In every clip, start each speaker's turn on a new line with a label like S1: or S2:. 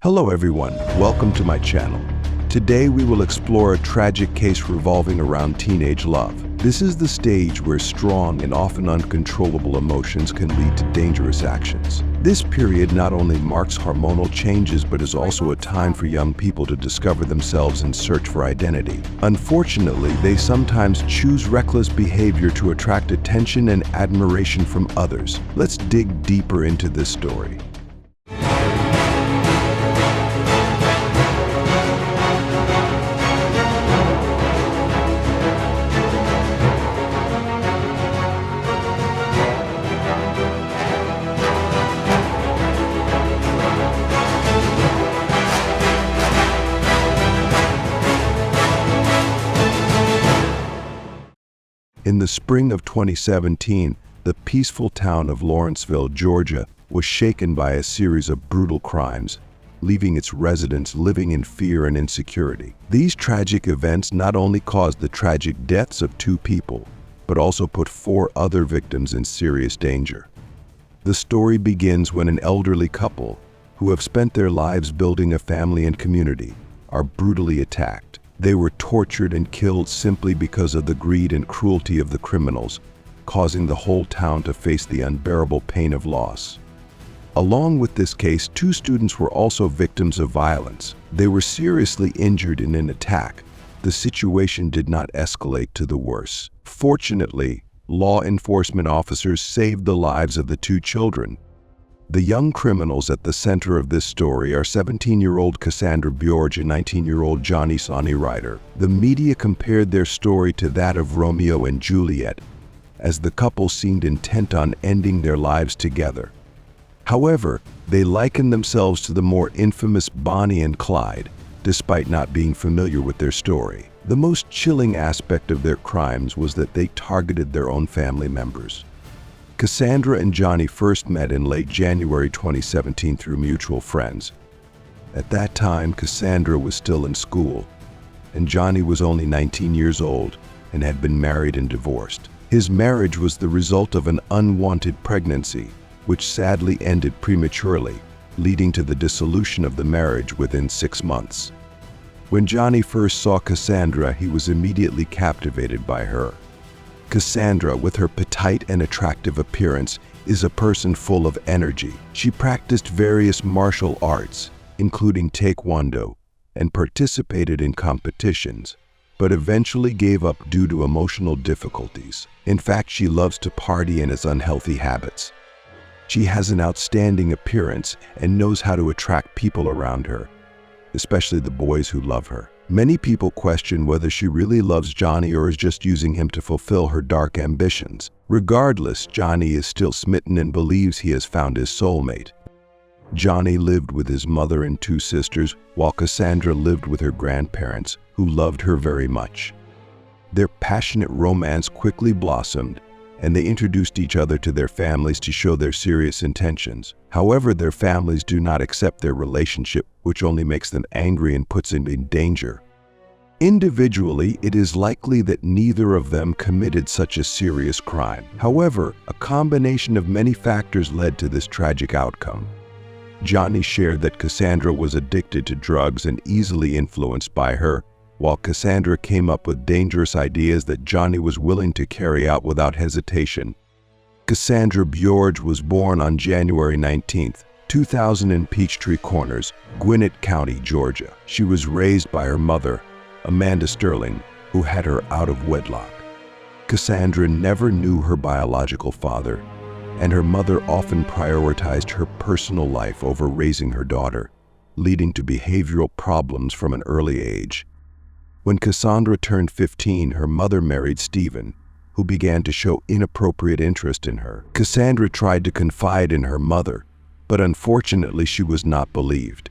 S1: Hello everyone, welcome to my channel. Today we will explore a tragic case revolving around teenage love. This is the stage where strong and often uncontrollable emotions can lead to dangerous actions. This period not only marks hormonal changes but is also a time for young people to discover themselves and search for identity. Unfortunately, they sometimes choose reckless behavior to attract attention and admiration from others. Let's dig deeper into this story. In the spring of 2017, the peaceful town of Lawrenceville, Georgia, was shaken by a series of brutal crimes, leaving its residents living in fear and insecurity. These tragic events not only caused the tragic deaths of 2 people, but also put 4 other victims in serious danger. The story begins when an elderly couple, who have spent their lives building a family and community, are brutally attacked. They were tortured and killed simply because of the greed and cruelty of the criminals, causing the whole town to face the unbearable pain of loss. Along with this case, 2 students were also victims of violence. They were seriously injured in an attack. The situation did not escalate to the worst. Fortunately, law enforcement officers saved the lives of the 2 children. The young criminals at the center of this story are 17-year-old Cassandra Bjorge and 19-year-old Johnny Ryder. The media compared their story to that of Romeo and Juliet, as the couple seemed intent on ending their lives together. However, they likened themselves to the more infamous Bonnie and Clyde, despite not being familiar with their story. The most chilling aspect of their crimes was that they targeted their own family members. Cassandra and Johnny first met in late January 2017 through mutual friends. At that time, Cassandra was still in school, and Johnny was only 19 years old and had been married and divorced. His marriage was the result of an unwanted pregnancy, which sadly ended prematurely, leading to the dissolution of the marriage within 6 months. When Johnny first saw Cassandra, he was immediately captivated by her. Cassandra, with her petite and attractive appearance, is a person full of energy. She practiced various martial arts, including Taekwondo, and participated in competitions, but eventually gave up due to emotional difficulties. In fact, she loves to party and has unhealthy habits. She has an outstanding appearance and knows how to attract people around her, especially the boys who love her. Many people question whether she really loves Johnny or is just using him to fulfill her dark ambitions. Regardless, Johnny is still smitten and believes he has found his soulmate. Johnny lived with his mother and 2 sisters, while Cassandra lived with her grandparents, who loved her very much. Their passionate romance quickly blossomed, and they introduced each other to their families to show their serious intentions. However, their families do not accept their relationship, which only makes them angry and puts them in danger. Individually, it is likely that neither of them committed such a serious crime. However, a combination of many factors led to this tragic outcome. Johnny shared that Cassandra was addicted to drugs and easily influenced by her, while Cassandra came up with dangerous ideas that Johnny was willing to carry out without hesitation. Cassandra Bjorge was born on January 19, 2000 in Peachtree Corners, Gwinnett County, Georgia. She was raised by her mother, Amanda Sterling, who had her out of wedlock. Cassandra never knew her biological father, and her mother often prioritized her personal life over raising her daughter, leading to behavioral problems from an early age. When Cassandra turned 15, her mother married Stephen, who began to show inappropriate interest in her. Cassandra tried to confide in her mother, but unfortunately she was not believed.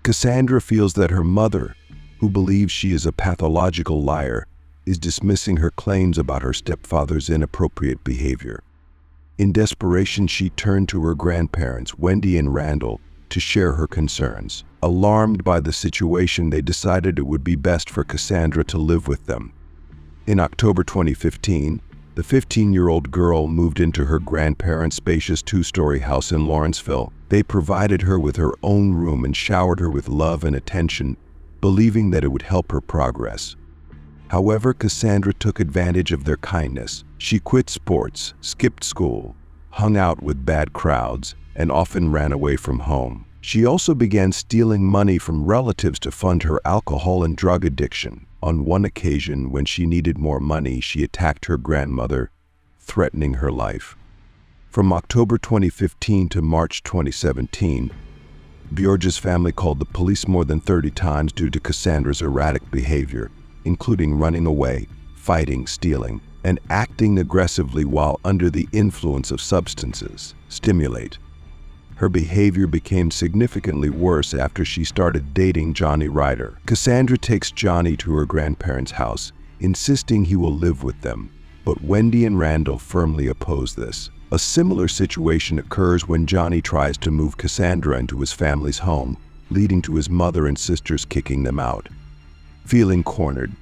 S1: Cassandra feels that her mother, who believes she is a pathological liar, is dismissing her claims about her stepfather's inappropriate behavior. In desperation, she turned to her grandparents, Wendy and Randall, to share her concerns. Alarmed by the situation, they decided it would be best for Cassandra to live with them. In October 2015, the The 15-year-old girl moved into her grandparents' spacious two-story house in Lawrenceville. They provided her with her own room and showered her with love and attention, believing that it would help her progress. However, Cassandra took advantage of their kindness. She quit sports, skipped school, hung out with bad crowds, and often ran away from home. She also began stealing money from relatives to fund her alcohol and drug addiction. On one occasion, when she needed more money, she attacked her grandmother, threatening her life. From October 2015 to March 2017, Bjorge's family called the police more than 30 times due to Cassandra's erratic behavior, including running away, fighting, stealing, and acting aggressively while under the influence of substances. Stimulate. Her behavior became significantly worse after she started dating Johnny Ryder. Cassandra takes Johnny to her grandparents' house, insisting he will live with them, but Wendy and Randall firmly oppose this. A similar situation occurs when Johnny tries to move Cassandra into his family's home, leading to his mother and sisters kicking them out. Feeling cornered,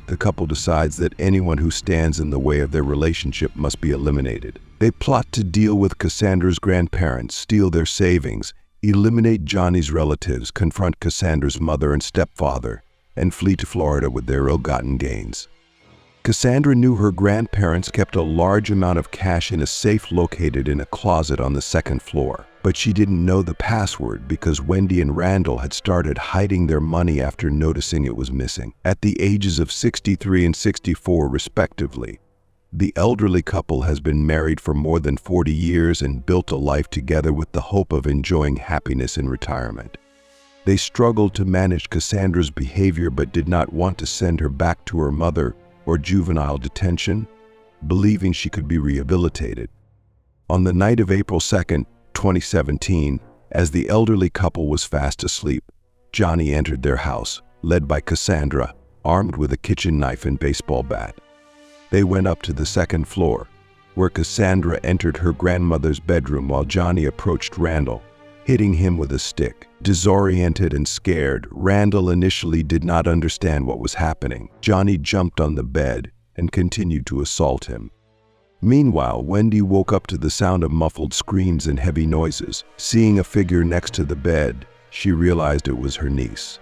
S1: the couple decides that anyone who stands in the way of their relationship must be eliminated. They plot to deal with Cassandra's grandparents, steal their savings, eliminate Johnny's relatives, confront Cassandra's mother and stepfather, and flee to Florida with their ill-gotten gains. Cassandra knew her grandparents kept a large amount of cash in a safe located in a closet on the second floor, but she didn't know the password because Wendy and Randall had started hiding their money after noticing it was missing. At the ages of 63 and 64 respectively, the elderly couple has been married for more than 40 years and built a life together with the hope of enjoying happiness in retirement. They struggled to manage Cassandra's behavior but did not want to send her back to her mother or juvenile detention, believing she could be rehabilitated. On the night of April 2nd, 2017, as the elderly couple was fast asleep, Johnny entered their house, led by Cassandra, armed with a kitchen knife and baseball bat. They went up to the second floor, where Cassandra entered her grandmother's bedroom while Johnny approached Randall, hitting him with a stick. Disoriented and scared, Randall initially did not understand what was happening. Johnny jumped on the bed and continued to assault him. Meanwhile, Wendy woke up to the sound of muffled screams and heavy noises. Seeing a figure next to the bed, she realized it was her niece.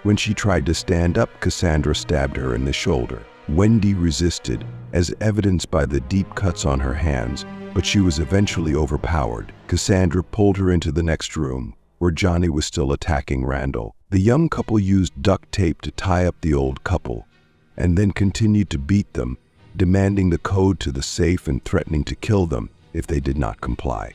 S1: When she tried to stand up, Cassandra stabbed her in the shoulder. Wendy resisted, as evidenced by the deep cuts on her hands, but she was eventually overpowered. Cassandra pulled her into the next room, where Johnny was still attacking Randall. The young couple used duct tape to tie up the old couple, and then continued to beat them, demanding the code to the safe and threatening to kill them if they did not comply.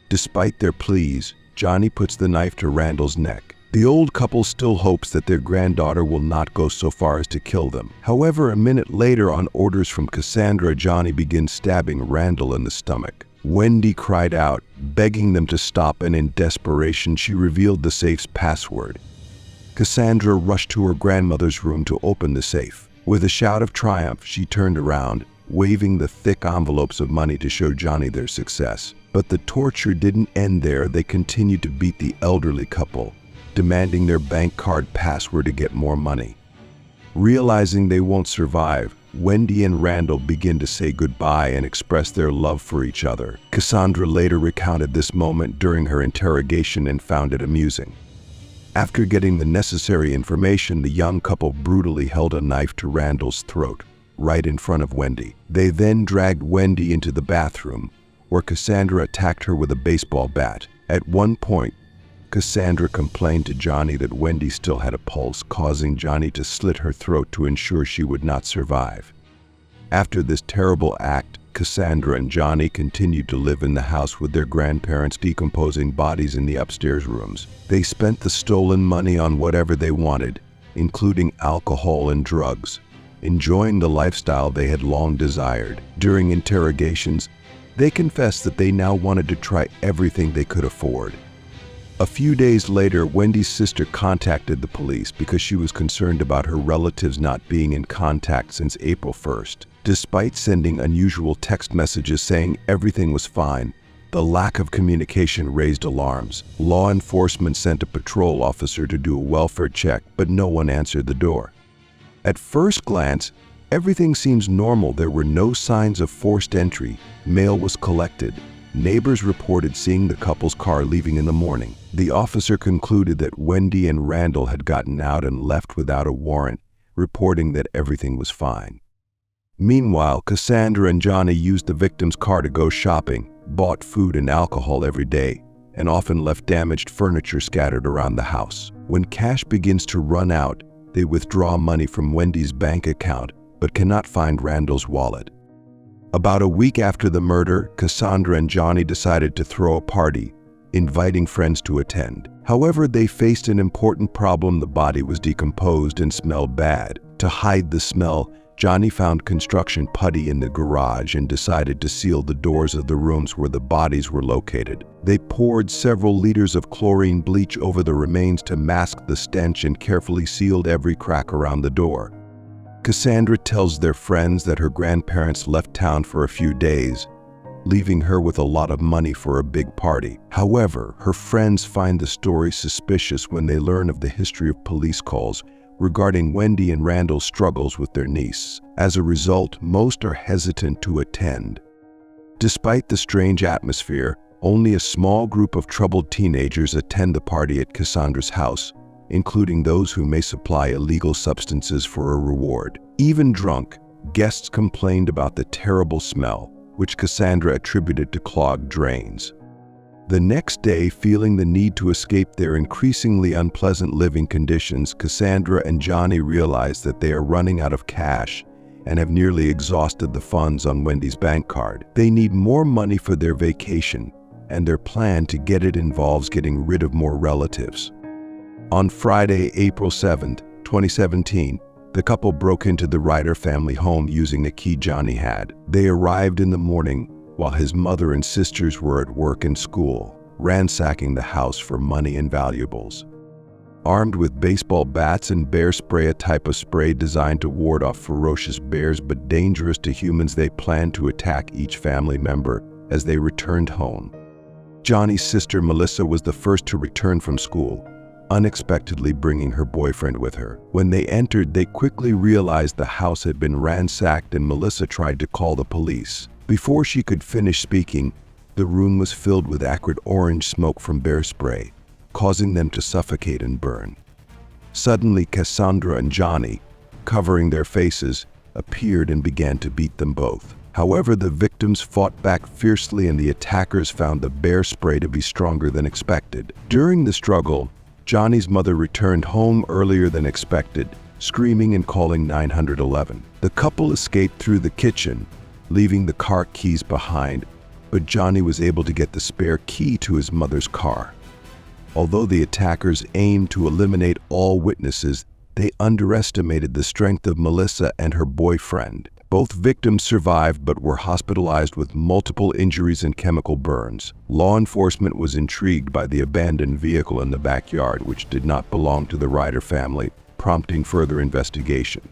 S1: Despite their pleas, Johnny puts the knife to Randall's neck. The old couple still hopes that their granddaughter will not go so far as to kill them. However, a minute later, on orders from Cassandra, Johnny begins stabbing Randall in the stomach. Wendy cried out, begging them to stop, and in desperation, she revealed the safe's password. Cassandra rushed to her grandmother's room to open the safe. With a shout of triumph, she turned around, waving the thick envelopes of money to show Johnny their success. But the torture didn't end there. They continued to beat the elderly couple, demanding their bank card password to get more money. Realizing they won't survive, Wendy and Randall begin to say goodbye and express their love for each other. Cassandra later recounted this moment during her interrogation and found it amusing. After getting the necessary information, the young couple brutally held a knife to Randall's throat, right in front of Wendy. They then dragged Wendy into the bathroom, where Cassandra attacked her with a baseball bat. At one point, Cassandra complained to Johnny that Wendy still had a pulse, causing Johnny to slit her throat to ensure she would not survive. After this terrible act, Cassandra and Johnny continued to live in the house with their grandparents, decomposing bodies in the upstairs rooms. They spent the stolen money on whatever they wanted, including alcohol and drugs, enjoying the lifestyle they had long desired. During interrogations, they confessed that they now wanted to try everything they could afford. A few days later, Wendy's sister contacted the police because she was concerned about her relatives not being in contact since April 1st. Despite sending unusual text messages saying everything was fine, the lack of communication raised alarms. Law enforcement sent a patrol officer to do a welfare check, but no one answered the door. At first glance, Everything seems normal. There were no signs of forced entry. Mail was collected. Neighbors reported seeing the couple's car leaving in the morning. The officer concluded that Wendy and Randall had gotten out and left without a warrant, reporting that everything was fine. Meanwhile, Cassandra and Johnny used the victim's car to go shopping, bought food and alcohol every day, and often left damaged furniture scattered around the house. When cash begins to run out, they withdraw money from Wendy's bank account, but cannot find Randall's wallet. About a week after the murder, Cassandra and Johnny decided to throw a party, inviting friends to attend. However, they faced an important problem. The body was decomposed and smelled bad. To hide the smell, Johnny found construction putty in the garage and decided to seal the doors of the rooms where the bodies were located. They poured several liters of chlorine bleach over the remains to mask the stench and carefully sealed every crack around the door. Cassandra tells their friends that her grandparents left town for a few days, leaving her with a lot of money for a big party. However, her friends find the story suspicious when they learn of the history of police calls regarding Wendy and Randall's struggles with their niece. As a result, most are hesitant to attend. Despite the strange atmosphere, only a small group of troubled teenagers attend the party at Cassandra's house, including those who may supply illegal substances for a reward. Even drunk, guests complained about the terrible smell, which Cassandra attributed to clogged drains. The next day, feeling the need to escape their increasingly unpleasant living conditions, Cassandra and Johnny realize that they are running out of cash and have nearly exhausted the funds on Wendy's bank card. They need more money for their vacation, and their plan to get it involves getting rid of more relatives. On Friday, April 7, 2017, the couple broke into the Ryder family home using a key Johnny had. They arrived in the morning while his mother and sisters were at work and school, ransacking the house for money and valuables. Armed with baseball bats and bear spray, a type of spray designed to ward off ferocious bears but dangerous to humans, they planned to attack each family member as they returned home. Johnny's sister Melissa was the first to return from school, unexpectedly bringing her boyfriend with her. When they entered, they quickly realized the house had been ransacked and Melissa tried to call the police. Before she could finish speaking, the room was filled with acrid orange smoke from bear spray, causing them to suffocate and burn. Suddenly, Cassandra and Johnny, covering their faces, appeared and began to beat them both. However, the victims fought back fiercely and the attackers found the bear spray to be stronger than expected. During the struggle, Johnny's mother returned home earlier than expected, screaming and calling 911. The couple escaped through the kitchen, leaving the car keys behind, but Johnny was able to get the spare key to his mother's car. Although the attackers aimed to eliminate all witnesses, they underestimated the strength of Melissa and her boyfriend. Both victims survived but were hospitalized with multiple injuries and chemical burns. Law enforcement was intrigued by the abandoned vehicle in the backyard, which did not belong to the Ryder family, prompting further investigation.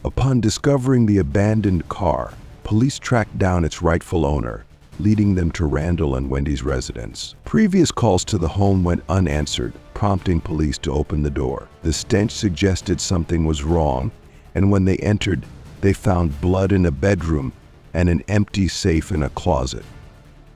S1: Upon discovering the abandoned car, police tracked down its rightful owner, leading them to Randall and Wendy's residence. Previous calls to the home went unanswered, prompting police to open the door. The stench suggested something was wrong, and when they entered, they found blood in a bedroom and an empty safe in a closet.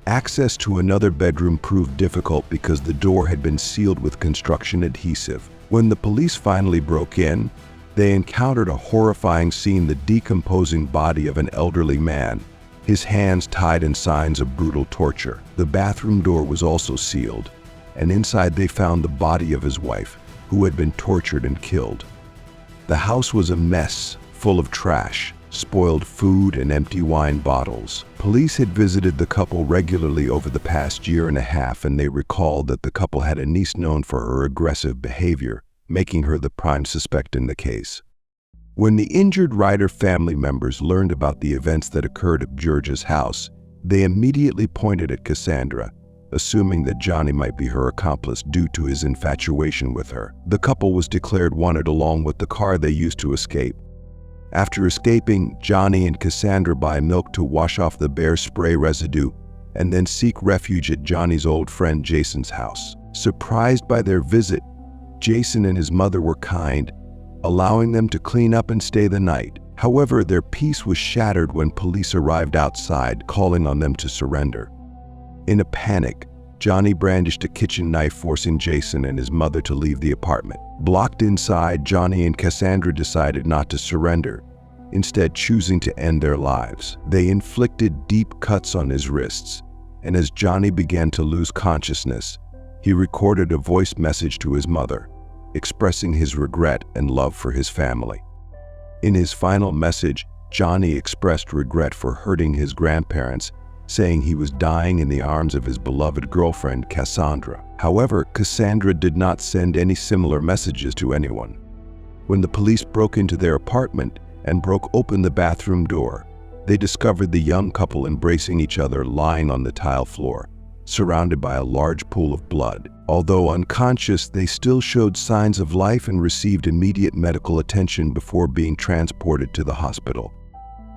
S1: Access to another bedroom proved difficult because the door had been sealed with construction adhesive. When the police finally broke in, they encountered a horrifying scene: the decomposing body of an elderly man, his hands tied in signs of brutal torture. The bathroom door was also sealed, and inside they found the body of his wife, who had been tortured and killed. The house was a mess, full of trash, spoiled food, and empty wine bottles. Police had visited the couple regularly over the past year and a half, and they recalled that the couple had a niece known for her aggressive behavior, making her the prime suspect in the case. When the injured Ryder family members learned about the events that occurred at Bjorge's house, they immediately pointed at Cassandra, assuming that Johnny might be her accomplice due to his infatuation with her. The couple was declared wanted along with the car they used to escape. After escaping, Johnny and Cassandra buy milk to wash off the bear spray residue and then seek refuge at Johnny's old friend Jason's house. Surprised by their visit, Jason and his mother were kind, allowing them to clean up and stay the night. However, their peace was shattered when police arrived outside, calling on them to surrender. In a panic, Johnny brandished a kitchen knife, forcing Jason and his mother to leave the apartment. Blocked inside, Johnny and Cassandra decided not to surrender, instead choosing to end their lives. They inflicted deep cuts on his wrists, and as Johnny began to lose consciousness, he recorded a voice message to his mother, expressing his regret and love for his family. In his final message, Johnny expressed regret for hurting his grandparents, saying he was dying in the arms of his beloved girlfriend, Cassandra. However, Cassandra did not send any similar messages to anyone. When the police broke into their apartment and broke open the bathroom door, they discovered the young couple embracing each other, lying on the tile floor, surrounded by a large pool of blood. Although unconscious, they still showed signs of life and received immediate medical attention before being transported to the hospital.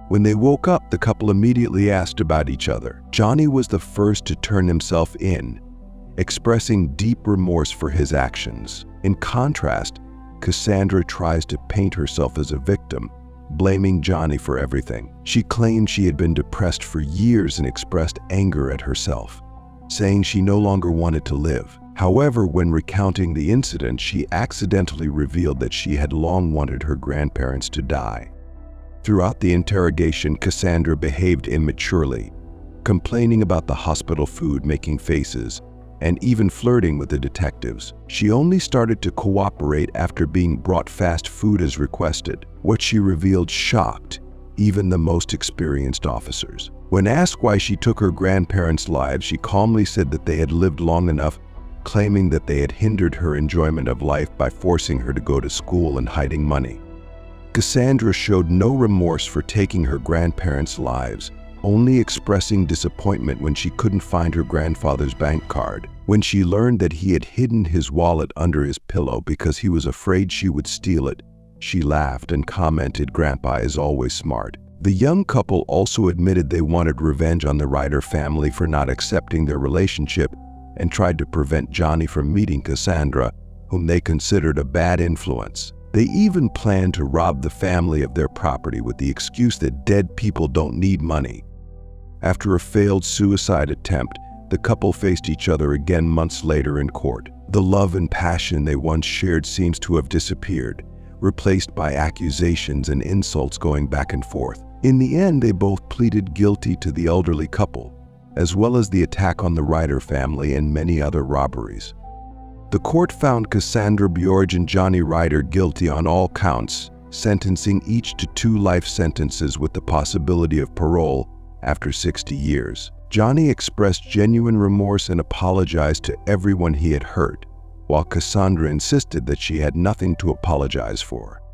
S1: When they woke up, the couple immediately asked about each other. Johnny was the first to turn himself in, expressing deep remorse for his actions. In contrast, Cassandra tries to paint herself as a victim, blaming Johnny for everything. She claimed she had been depressed for years and expressed anger at herself, saying she no longer wanted to live. However, when recounting the incident, she accidentally revealed that she had long wanted her grandparents to die. Throughout the interrogation, Cassandra behaved immaturely, complaining about the hospital food, making faces, and even flirting with the detectives. She only started to cooperate after being brought fast food as requested. What she revealed shocked even the most experienced officers. When asked why she took her grandparents' lives, she calmly said that they had lived long enough, claiming that they had hindered her enjoyment of life by forcing her to go to school and hiding money. Cassandra showed no remorse for taking her grandparents' lives, only expressing disappointment when she couldn't find her grandfather's bank card. When she learned that he had hidden his wallet under his pillow because he was afraid she would steal it, she laughed and commented, "Grandpa is always smart." The young couple also admitted they wanted revenge on the Ryder family for not accepting their relationship and tried to prevent Johnny from meeting Cassandra, whom they considered a bad influence. They even planned to rob the family of their property with the excuse that dead people don't need money. After a failed suicide attempt, the couple faced each other again months later in court. The love and passion they once shared seems to have disappeared, replaced by accusations and insults going back and forth. In the end, they both pleaded guilty to the elderly couple, as well as the attack on the Ryder family and many other robberies. The court found Cassandra Bjorge and Johnny Ryder guilty on all counts, sentencing each to 2 life sentences with the possibility of parole after 60 years. Johnny expressed genuine remorse and apologized to everyone he had hurt, while Cassandra insisted that she had nothing to apologize for.